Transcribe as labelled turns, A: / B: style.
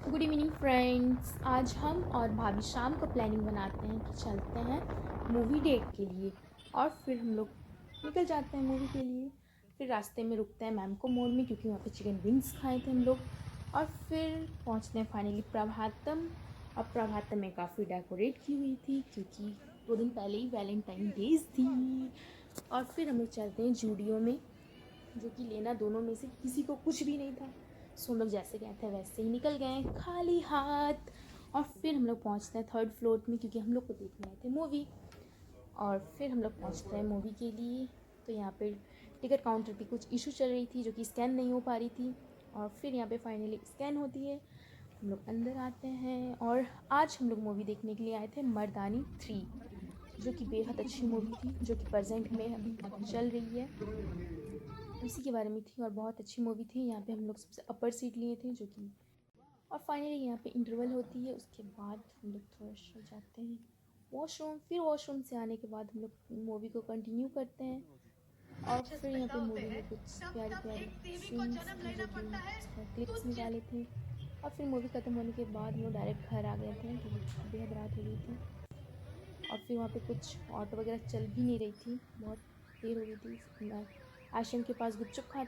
A: Good evening friends. आज हम और भाभी शाम को प्लानिंग बनाते हैं कि चलते हैं मूवी डेट के लिए। और फिर हम लोग निकल जाते हैं मूवी के लिए। फिर रास्ते में रुकते हैं मैम को मोड़ में, क्योंकि वहाँ पे चिकन विंग्स खाए थे हम लोग। और फिर पहुँचते हैं फाइनली प्रभातम। और प्रभातम में काफ़ी डेकोरेट की हुई थी, क्योंकि 2 दिन पहले ही वैलेंटाइन डेज थी। और फिर हम लोग चलते हैं जूडियो में, जो कि लेना दोनों में से किसी को कुछ भी नहीं था। सो हम लोग जैसे गए थे वैसे ही निकल गए खाली हाथ। और फिर हम लोग पहुँचते हैं 3rd फ्लोर में, क्योंकि हम लोग को देखने आए थे मूवी। और फिर हम लोग पहुँचते हैं मूवी के लिए। तो यहाँ पे टिकट काउंटर पे कुछ इशू चल रही थी, जो कि स्कैन नहीं हो पा रही थी। और फिर यहाँ पे फाइनली स्कैन होती है, हम लोग अंदर आते हैं। और आज हम लोग मूवी देखने के लिए आए थे मर्दानी 3, जो कि बेहद अच्छी मूवी थी, जो कि प्रेजेंट में अभी चल रही है। उसी के बारे में थी और बहुत अच्छी मूवी थी। यहाँ पे हम लोग सबसे अपर सीट लिए थे, जो कि और फाइनली यहाँ पे इंटरवल होती है। उसके बाद हम लोग थोड़ा सा जाते हैं वॉशरूम। फिर वॉशरूम से आने के बाद हम लोग मूवी को कंटिन्यू करते हैं। और फिर यहाँ पे मूवी में कुछ प्यारी प्यारी सीन्स थी, जो कि उसका क्लिप्स निकाले थे। और फिर मूवी ख़त्म होने के बाद हम लोग डायरेक्ट घर आ गए थे, क्योंकि बेहद रात हो गई थी। और फिर वहाँ पे कुछ ऑटो वगैरह चल भी नहीं रही थी, बहुत देर हो गई थी। आश्रम के पास गुपचुप खा